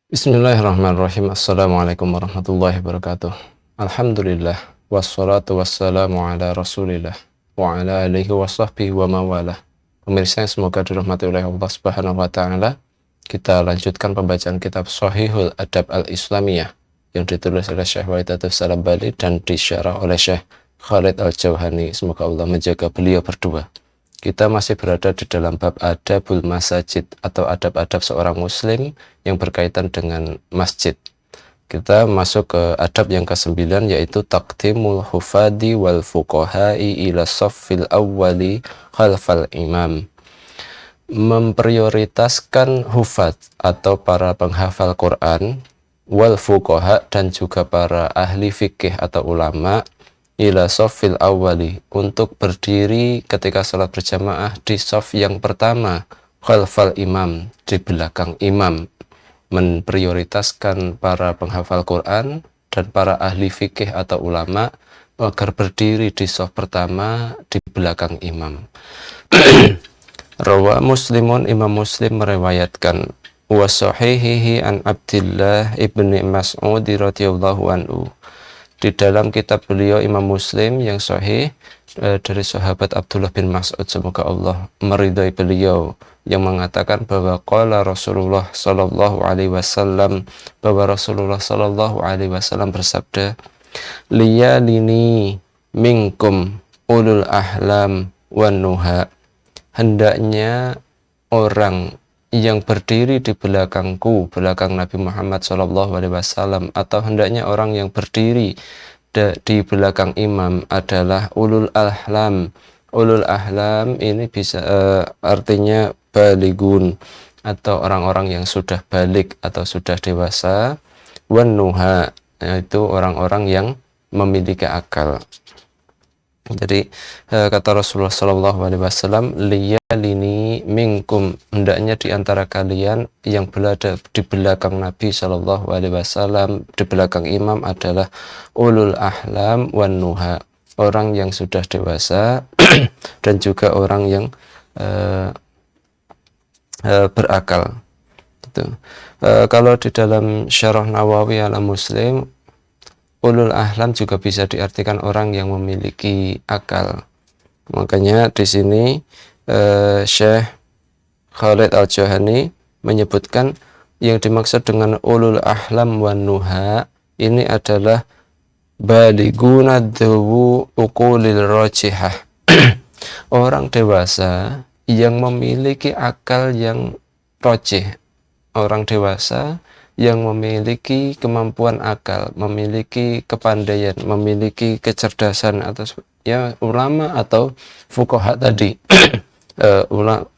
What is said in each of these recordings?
Bismillahirrahmanirrahim. Assalamualaikum warahmatullahi wabarakatuh. Alhamdulillah wassalatu wassalamu ala Rasulillah wa ala alihi wa sahbihi wa mawalah. Pemirsa yang semoga dirahmati oleh Allah Subhanahu wa taala, kita lanjutkan pembacaan kitab Shahihul Adab Al-Islamiyah yang ditulis oleh Syekh Wahid Salam Bali dan disyarah oleh Syekh Khalid Al-Jauhani. Semoga Allah menjaga beliau berdua. Kita masih berada di dalam bab adabul masajid atau adab-adab seorang muslim yang berkaitan dengan masjid. Kita masuk ke adab yang ke-9, yaitu taqdimul hufadi wal fuqahai ila saffil awwali khalfal imam. Memprioritaskan hufad atau para penghafal Quran, wal fuqaha dan juga para ahli fikih atau ulama, ila sofil awali untuk berdiri ketika sholat berjamaah di sof yang pertama, khalfal imam di belakang imam. Memprioritaskan para penghafal Quran dan para ahli fikih atau ulama agar berdiri di sof pertama di belakang imam. Rawa Muslimun, Imam Muslim meriwayatkan, wa sahihihi an Abdillah ibni Mas'ud radhiyallahu anhu, di dalam kitab beliau Imam Muslim yang sahih dari sahabat Abdullah bin Mas'ud, semoga Allah meridai beliau, yang mengatakan bahwa qala Rasulullah sallallahu alaihi wasallam, bahwa Rasulullah sallallahu alaihi wasallam bersabda, liyalini minkum ulul ahlam wan nuha, hendaknya orang yang berdiri di belakangku, belakang Nabi Muhammad SAW, atau hendaknya orang yang berdiri di belakang imam adalah ulul ahlam. Ulul ahlam ini bisa artinya baligun, atau orang-orang yang sudah balik atau sudah dewasa. Wan nuha, yaitu orang-orang yang memiliki akal. Jadi kata Rasulullah SAW, liyalini minkum, hendaknya di antara kalian yang berada di belakang Nabi SAW, di belakang imam adalah ulul ahlam wan nuha, orang yang sudah dewasa dan juga orang yang berakal. Gitu. Kalau di dalam Syarah Nawawi ala Muslim, ulul ahlam juga bisa diartikan orang yang memiliki akal. Makanya di sini Syekh Khalid Al-Jauhani menyebutkan yang dimaksud dengan ulul ahlam wan nuha ini adalah baliguna dzawu uqulil rajihah. Orang dewasa yang memiliki akal yang rajih. Orang dewasa yang memiliki kemampuan akal, memiliki kepandaian, memiliki kecerdasan, atau ya ulama atau fuqaha tadi.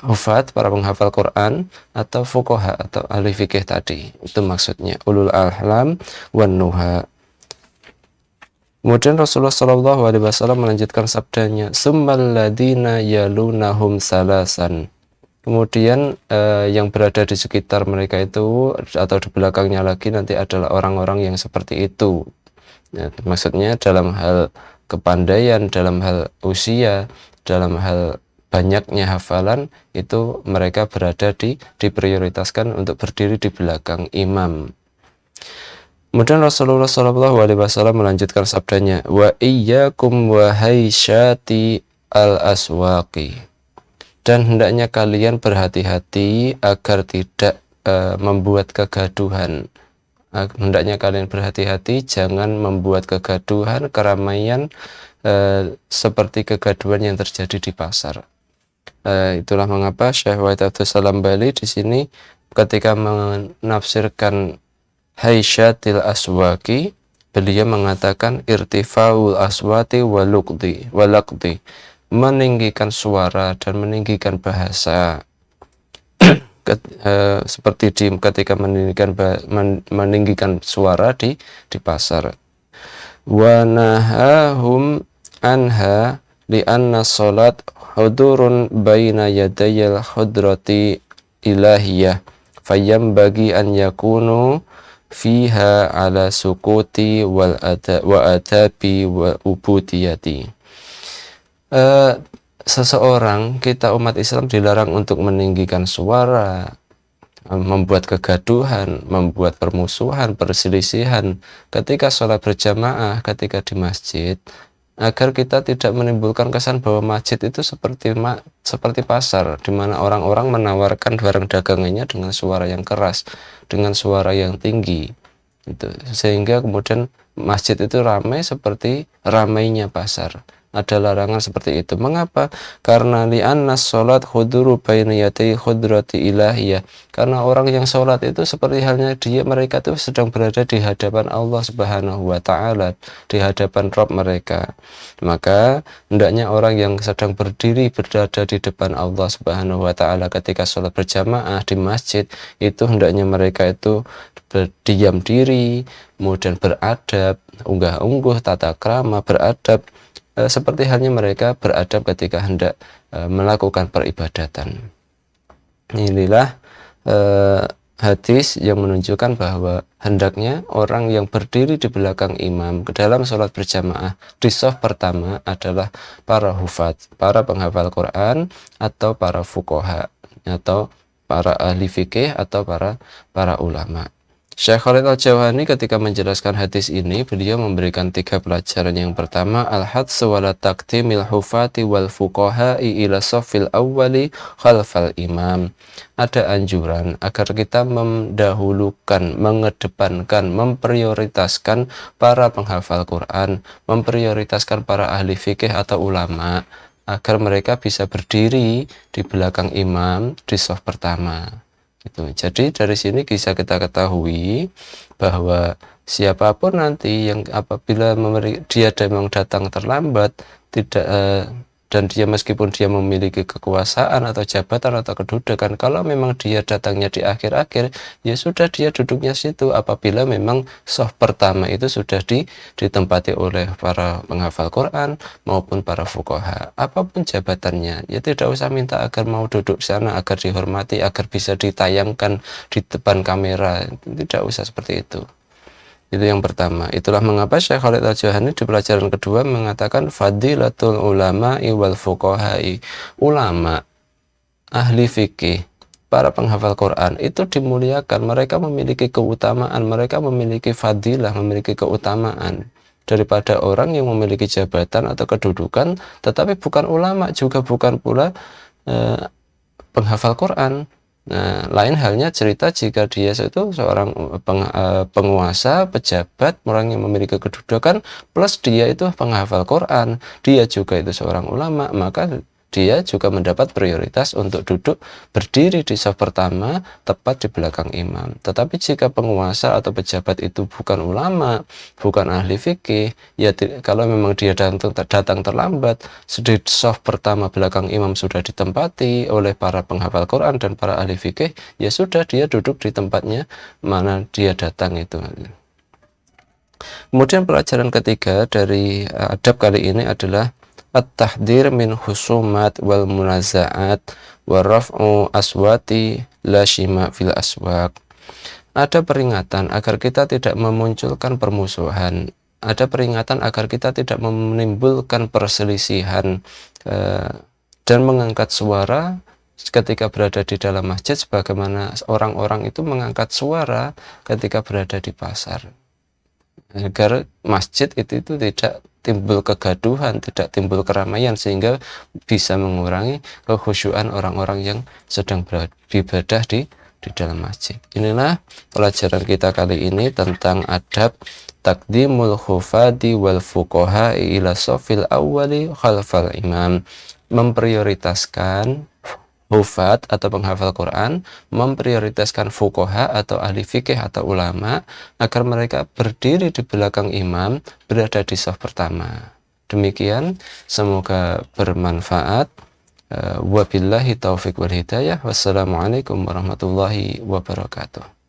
Hufat, para penghafal Quran, atau fuqaha atau ahli fikih tadi. Itu maksudnya ulul ahlam wan nuha. Kemudian Rasulullah SAW melanjutkan sabdanya, summal ladina yalunahum salasan. Kemudian yang berada di sekitar mereka itu atau di belakangnya lagi nanti adalah orang-orang yang seperti itu. Ya, maksudnya dalam hal kepandaian, dalam hal usia, dalam hal banyaknya hafalan, itu mereka berada diprioritaskan untuk berdiri di belakang imam. Kemudian Rasulullah SAW melanjutkan sabdanya, wa iyyakum wa haisyati al-aswaqi, dan hendaknya kalian berhati-hati agar tidak membuat kegaduhan. Hendaknya kalian berhati-hati jangan membuat kegaduhan, keramaian seperti kegaduhan yang terjadi di pasar. Itulah mengapa Syekh Wahid Salam Bali di sini ketika menafsirkan haisyatil aswaki, beliau mengatakan irtifaul aswati walaqdi, meninggikan suara dan meninggikan bahasa. Seperti ketika meninggikan suara di pasar. Wa nahahum anha li'anna salat hudurun baina yadayil hudrati ilahiyah bagi an yakunu fiha ala sukuti wa adabi wa ubudiyati. Seseorang, kita umat Islam dilarang untuk meninggikan suara, membuat kegaduhan, membuat permusuhan, perselisihan ketika sholat berjamaah, ketika di masjid, agar kita tidak menimbulkan kesan bahwa masjid itu seperti pasar, di mana orang-orang menawarkan barang dagangannya dengan suara yang keras, dengan suara yang tinggi, gitu. Sehingga kemudian masjid itu ramai seperti ramainya pasar. Ada larangan seperti itu. Mengapa? Karena li'anna sholat khuduru baina yatai khudrati ilahiyah. Karena orang yang sholat itu seperti halnya mereka itu sedang berada di hadapan Allah Subhanahu wa Ta'ala, di hadapan Rabb mereka. Maka hendaknya orang yang sedang berdiri berada di depan Allah Subhanahu wa Ta'ala ketika sholat berjamaah di masjid, itu hendaknya mereka itu berdiam diri, kemudian beradab, unggah-ungguh, tata krama, beradab, seperti halnya mereka beradab ketika hendak melakukan peribadatan. Inilah hadis yang menunjukkan bahwa hendaknya orang yang berdiri di belakang imam ke dalam sholat berjamaah di shaf pertama adalah para hufadz, para penghafal Quran, atau para fuqaha, atau para ahli fikih, atau para ulama. Syekh Khalid Al-Jawhani ketika menjelaskan hadis ini, beliau memberikan 3 pelajaran. Yang pertama, al-hadsu wala taqdimil hufati wal fuqaha'i ila shaffil awwali khalfal imam. Ada anjuran agar kita mendahulukan, mengedepankan, memprioritaskan para penghafal Quran, memprioritaskan para ahli fikih atau ulama, agar mereka bisa berdiri di belakang imam di shaf pertama. Gitu. Jadi dari sini bisa kita ketahui bahwa siapapun nanti yang apabila dia memang datang terlambat, tidak dan dia meskipun dia memiliki kekuasaan atau jabatan atau kedudukan, kalau memang dia datangnya di akhir-akhir, ya sudah dia duduknya situ. Apabila memang shaf pertama itu sudah ditempati oleh para penghafal Quran maupun para fuqaha, apapun jabatannya, ya tidak usah minta agar mau duduk sana, agar dihormati, agar bisa ditayangkan di depan kamera, tidak usah seperti itu. Itu yang pertama. Itulah mengapa Syekh Khalid Al-Jawhani di pelajaran kedua mengatakan fadilatul ulama'i wal fuqaha'i. Ulama, ahli fikih, para penghafal Quran itu dimuliakan. Mereka memiliki keutamaan, mereka memiliki fadilah, memiliki keutamaan daripada orang yang memiliki jabatan atau kedudukan tetapi bukan ulama, juga bukan pula penghafal Quran. Nah, lain halnya cerita jika dia itu seorang penguasa, pejabat, orang yang memiliki kedudukan, plus dia itu penghafal Quran, dia juga itu seorang ulama, maka dia juga mendapat prioritas untuk duduk berdiri di shaf pertama tepat di belakang imam. Tetapi jika penguasa atau pejabat itu bukan ulama, bukan ahli fikih, ya kalau memang dia datang terlambat, di shaf pertama belakang imam sudah ditempati oleh para penghafal Quran dan para ahli fikih, ya sudah dia duduk di tempatnya mana dia datang itu. Kemudian pelajaran ketiga dari adab kali ini adalah at-tahdir min husumat wal munaza'at wa raf'u aswati la shima fil aswaq. Ada peringatan agar kita tidak memunculkan permusuhan, ada peringatan agar kita tidak menimbulkan perselisihan dan mengangkat suara ketika berada di dalam masjid sebagaimana orang-orang itu mengangkat suara ketika berada di pasar, agar masjid itu tidak timbul kegaduhan, tidak timbul keramaian, sehingga bisa mengurangi kekhusyuan orang-orang yang sedang beribadah di dalam masjid. Inilah pelajaran kita kali ini tentang adab taqdimul hufadi wal fuqaha ila shafil awwali khalfal imam. Memprioritaskan hufad atau penghafal Quran, memprioritaskan fuqaha atau ahli fikih atau ulama agar mereka berdiri di belakang imam, berada di shaf pertama. Demikian, semoga bermanfaat. Wabillahi taufiq wal hidayah. Wassalamualaikum warahmatullahi wabarakatuh.